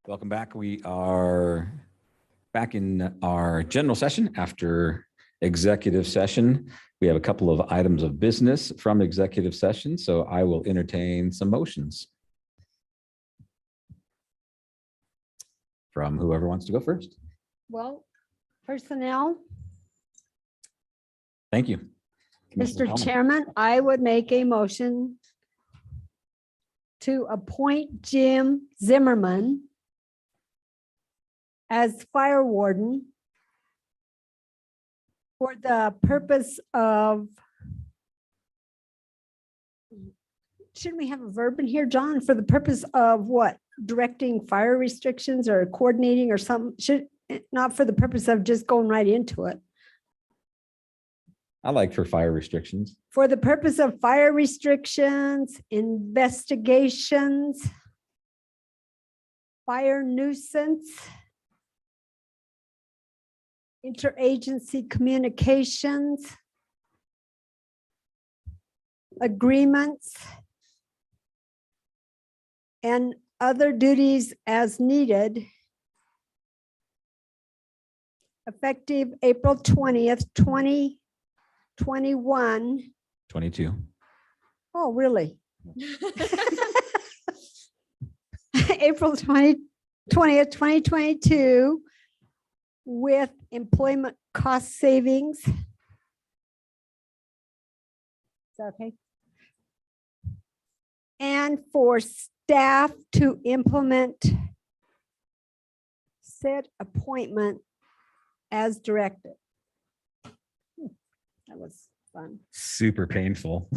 Welcome back. We are back in our general session after executive session. We have a couple of items of business from executive session, so I will entertain some motions from whoever wants to go first. Well, personnel, Thank you. Commissioner Mr. Tallman. Chairman, I would make a motion to appoint Jim Zimmerman as fire warden for the purpose of, shouldn't we have a verb in here, John? For the purpose of what? Directing fire restrictions or coordinating or something? Not for the purpose of just going right into it. I like for fire restrictions. For the purpose of fire restrictions, investigations, fire nuisance, interagency communications, agreements, and other duties as needed, effective April 20th, 2021. 22. Oh, really? April 20th, 2022, with employment cost savings. Is that okay? And for staff to implement said appointment as directed. That was fun. Super painful.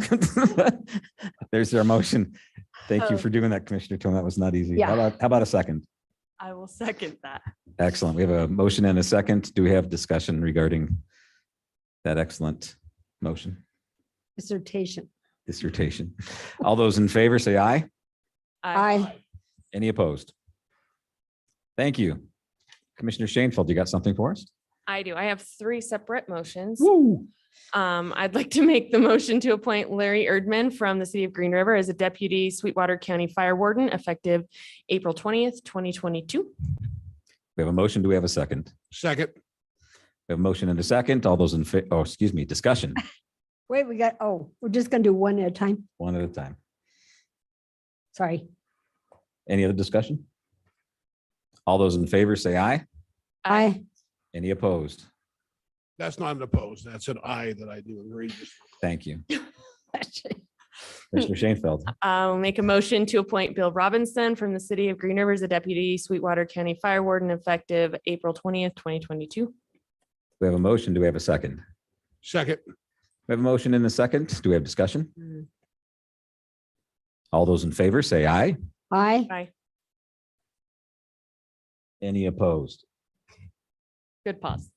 There's our motion. Thank you for doing that, Commissioner Tone. That was not easy. Yeah. How about a second? I will second that. Excellent. We have a motion and a second. Do we have discussion regarding that excellent motion, Dissertation. dissertation? All those in favor say aye. Aye. Any opposed? Thank you. Commissioner Shanefield, you got something for us? I do. I have three separate motions. Woo. I'd like to make the motion to appoint Larry Erdmann from the city of Green River as a deputy Sweetwater County Fire Warden effective April 20th, 2022. We have a motion. Do we have a second? Second. We have a motion and a second. All those in discussion, Wait, we're just gonna do one at a time. one at a time. Sorry. Any other discussion? All those in favor say aye. Aye. Any opposed? That's not an opposed. That's an I that I do agree. Thank you. Commissioner Shanefield. I'll make a motion to appoint Bill Robinson from the city of Green River as a deputy Sweetwater County Fire Warden effective April 20th, 2022. We have a motion. Do we have a second? Second. We have a motion and a second. Do we have discussion? All those in favor say aye. Aye. Aye. Any opposed? Good pause.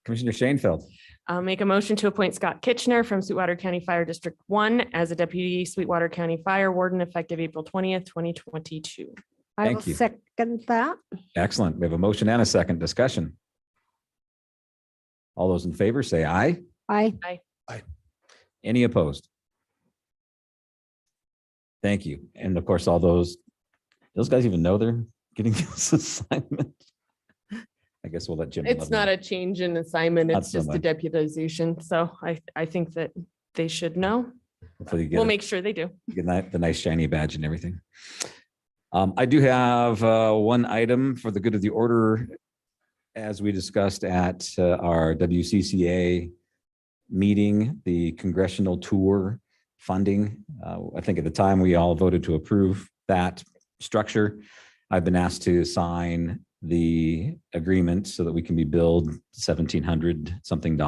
Commissioner Shanefield. I'll make a motion to appoint Scott Kitchener from Sweetwater County Fire District 1 as a deputy Sweetwater County Fire Warden effective April 20th, 2022. I will Thank you. second that. Excellent. We have a motion and a second. Discussion. All those in favor say aye. Aye. Any opposed? Thank you. And of course, all those guys even know they're getting this assignment. I guess we'll let Jim. It's not a change in assignment. Not It's so just a much. deputization. So I think that they should know. Hopefully you We'll get make sure they do. the nice shiny badge and everything. I do have one item for the good of the order. As we discussed at our WCCA meeting, the congressional tour funding. I think at the time we all voted to approve that structure. I've been asked to sign the agreement so that we can be billed $1,700 something.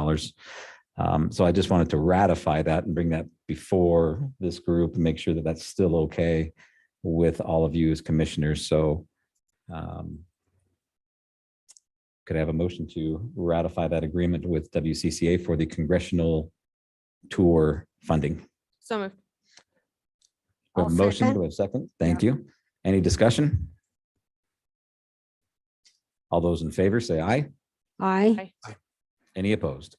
So I just wanted to ratify that and bring that before this group and make sure that that's still okay with all of you as commissioners. So could I have a motion to ratify that agreement with WCCA for the congressional tour funding? So moved. We have a I'll motion, second. do we have a second? Thank you. Any discussion? All those in favor say aye. Aye. Any opposed?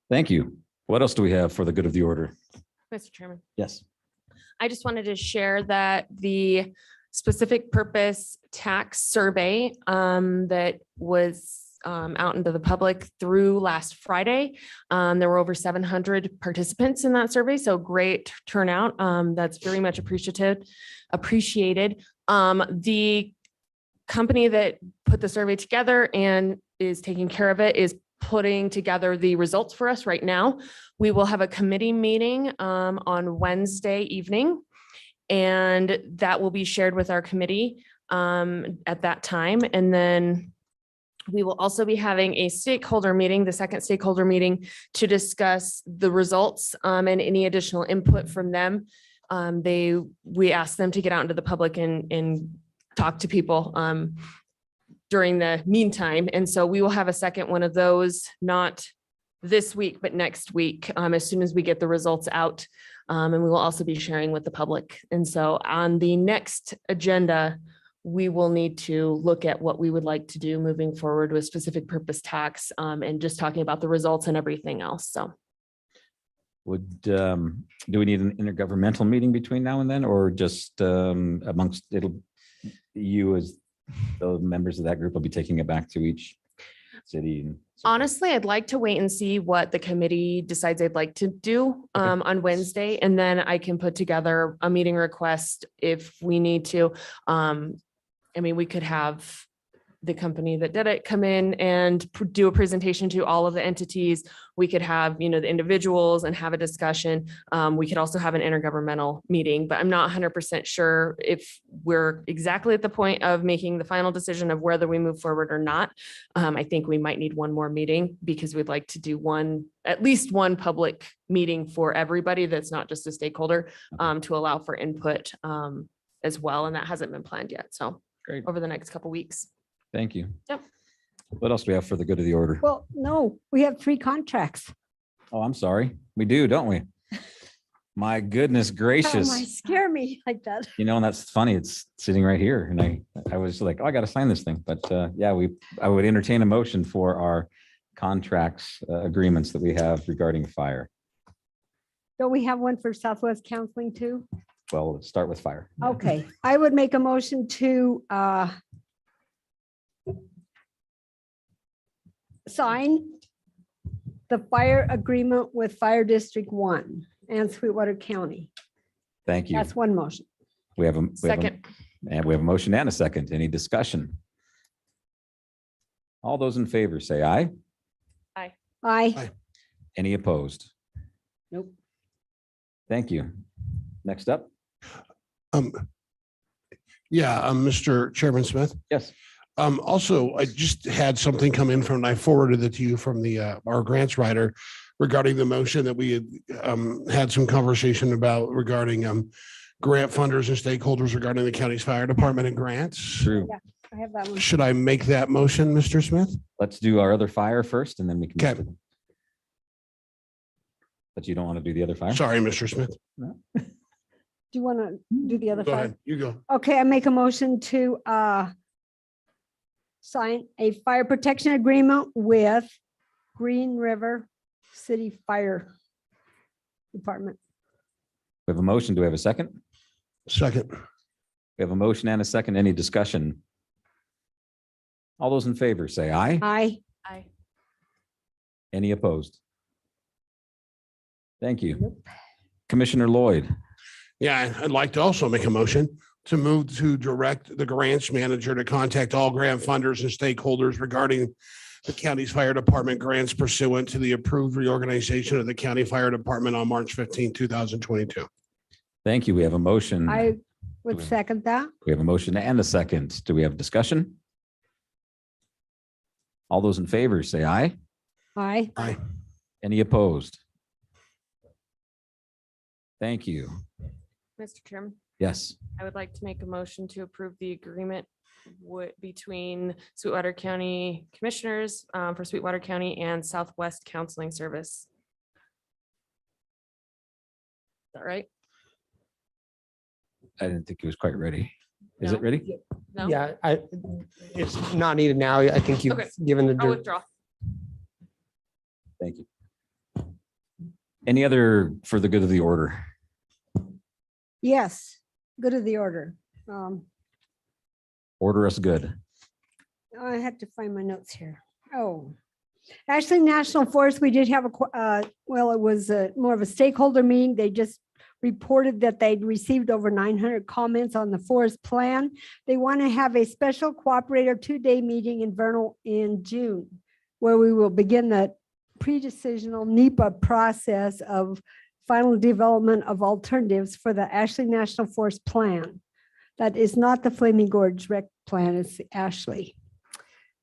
Thank you. What else do we have for the good of the order? Mr. Chairman. Yes. I just wanted to share that the specific purpose tax survey that was out into the public through last Friday. There were over 700 participants in that survey, so great turnout. That's very much appreciated. The company that put the survey together and is taking care of it is putting together the results for us right now. We will have a committee meeting on Wednesday evening, and that will be shared with our committee at that time. And then we will also be having a stakeholder meeting, the second stakeholder meeting, to discuss the results and any additional input from them. We asked them to get out into the public and talk to people during the meantime. And so we will have a second one of those, not this week, but next week, as soon as we get the results out. And we will also be sharing with the public. And so on the next agenda, we will need to look at what we would like to do moving forward with specific purpose tax and just talking about the results and everything else. So do we need an intergovernmental meeting between now and then, or just amongst you as those members of that group will be taking it back to each city? And so forth? honestly, I'd like to wait and see what the committee decides they'd like to do on Wednesday, and then I can put together a meeting request if we need to. We could have the company that did it come in and do a presentation to all of the entities. We could have, the individuals and have a discussion. We could also have an intergovernmental meeting, but I'm not 100% sure if we're exactly at the point of making the final decision of whether we move forward or not. I think we might need one more meeting because we'd like to do at least one public meeting for everybody that's not just a stakeholder to allow for input as well. And that hasn't been planned yet. So Great. over the next couple of weeks. Thank you. Yep. What else do we have for the good of the order? Well, no, we have 3 contracts. Oh, I'm sorry. We do, don't we? My goodness Oh, gracious. my, scare me like that. And that's funny. It's sitting right here. And I was like, oh, I got to sign this thing. But yeah, I would entertain a motion for our contracts agreements that we have regarding fire. Don't we have one for Southwest Counseling too? Well, let's start with fire. Okay, I would make a motion to sign the fire agreement with Fire District 1 and Sweetwater County. Thank you. That's one motion. We have a Second. and we have a motion and a second. Any discussion? All those in favor say aye. Aye. Any opposed? Nope. Thank you. Next up. Mr. Chairman Smith. Yes. Also, I just had something come in I forwarded it to you from our grants writer regarding the motion that we had some conversation about regarding grant funders and stakeholders regarding the county's fire department and grants. True. Yeah. I have that one. Should I make that motion, Mr. Smith? Let's do our other fire first and then we can. Okay. But you don't want to do the other fire? Sorry, Mr. Smith. Do you want to do the other Go five? ahead. You go. Okay, I make a motion to sign a fire protection agreement with Green River City Fire Department. We have a motion. Do we have a second? Second. We have a motion and a second. Any discussion? All those in favor say aye. Aye. Aye. Any opposed? Thank you. Nope. Commissioner Lloyd. Yeah, I'd like to also make a motion to move to direct the grants manager to contact all grant funders and stakeholders regarding the county's fire department grants pursuant to the approved reorganization of the county fire department on March 15, 2022. Thank you. We have a motion. I would second that. We have a motion and a second. Do we have discussion? All those in favor say aye. Aye. Aye. Any opposed? Thank you. Mr. Chairman, Yes. I would like to make a motion to approve the agreement between Sweetwater County Commissioners for Sweetwater County and Southwest Counseling Service. Is that right? I didn't think it was quite ready. Is No. it ready? No? Yeah, it's not needed now. I think you've Okay. given the. I'll withdraw. Thank you. Any other for the good of the order? Yes, good of the order. Order us good. I have to find my notes here. Oh, actually, National Forest, we did have well, it was more of a stakeholder meeting. They just reported that they'd received over 900 comments on the forest plan. They want to have a special cooperator 2-day meeting in Vernal in June, where we will begin the pre-decisional NEPA process of final development of alternatives for the Ashley National Forest Plan. That is not the Flaming Gorge Rec Plan, it's Ashley.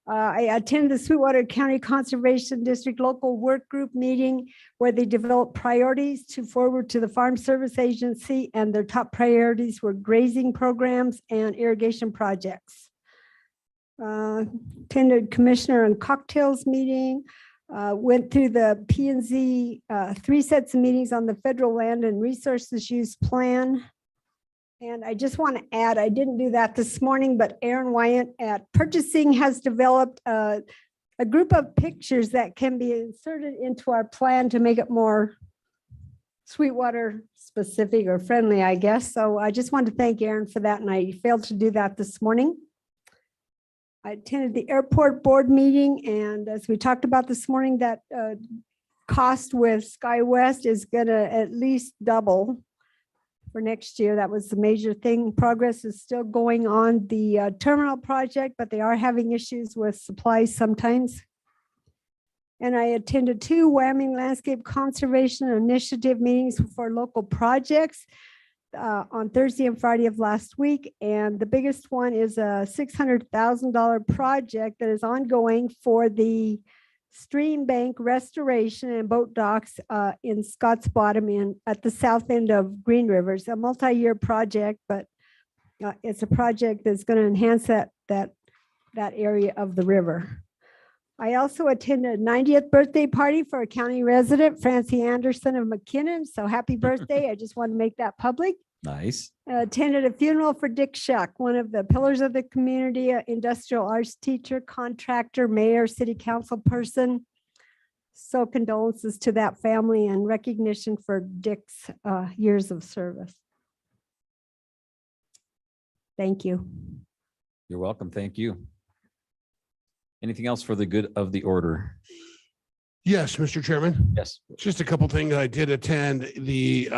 I attended the Sweetwater County Conservation District local work group meeting where they developed priorities to forward to the Farm Service Agency, and their top priorities were grazing programs and irrigation projects. Attended Commissioner and Cocktails meeting, went through the P&Z 3 sets of meetings on the federal land and resources use plan. And I just want to add, I didn't do that this morning, but Aaron Wyatt at Purchasing has developed a group of pictures that can be inserted into our plan to make it more Sweetwater specific or friendly, I guess. So I just wanted to thank Aaron for that, and I failed to do that this morning. I attended the airport board meeting, and as we talked about this morning, that cost with SkyWest is going to at least double for next year. That was the major thing. Progress is still going on the terminal project, but they are having issues with supplies sometimes. And I attended 2 Wyoming Landscape Conservation Initiative meetings for local projects on Thursday and Friday of last week. And the biggest one is a $600,000 project that is ongoing for the stream bank restoration and boat docks in Scotts Bottom at the south end of Green River. It's a multi-year project, but it's a project that's going to enhance that area of the river. I also attended a 90th birthday party for a county resident, Francie Anderson of McKinnon. So happy birthday. I just want to make that public. Nice. Attended a funeral for Dick Shuck, one of the pillars of the community, industrial arts teacher, contractor, mayor, city council person. So condolences to that family and recognition for Dick's years of service. Thank you. You're welcome. Thank you. Anything else for the good of the order? Yes, Mr. Chairman. Yes. Just a couple things. I did attend the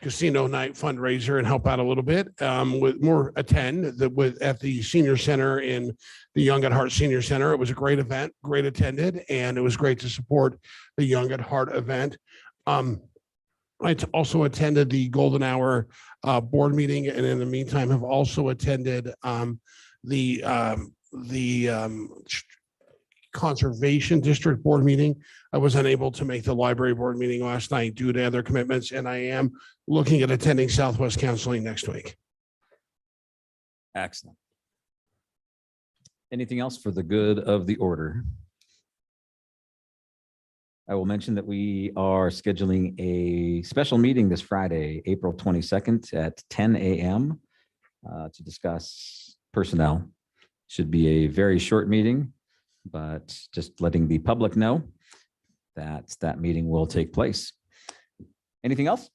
casino night fundraiser and help out a little bit at the senior center in the Young at Heart Senior Center. It was a great event, great attended, and it was great to support the Young at Heart event. I also attended the Golden Hour board meeting, and in the meantime have also attended the Conservation District board meeting. I was unable to make the library board meeting last night due to other commitments, and I am looking at attending Southwest Counseling next week. Excellent. Anything else for the good of the order? I will mention that we are scheduling a special meeting this Friday, April 22nd at 10 a.m. To discuss personnel. Should be a very short meeting, but just letting the public know that that meeting will take place. Anything else?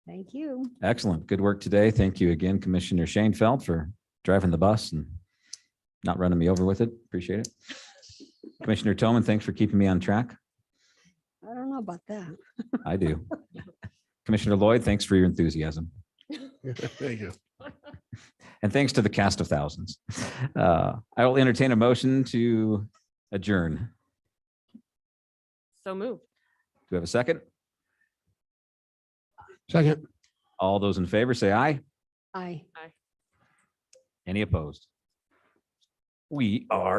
Thank you. Excellent. Good work today. Thank you again, Commissioner Shanefield, for driving the bus and not running me over with it. Appreciate it. Commissioner Toman, thanks for keeping me on track. I don't know about that. I do. Commissioner Lloyd, thanks for your enthusiasm. Thank you. And thanks to the cast of thousands. I will entertain a motion to adjourn. So moved. Do we have a second? Second. All those in favor say aye. Aye. Any opposed? We are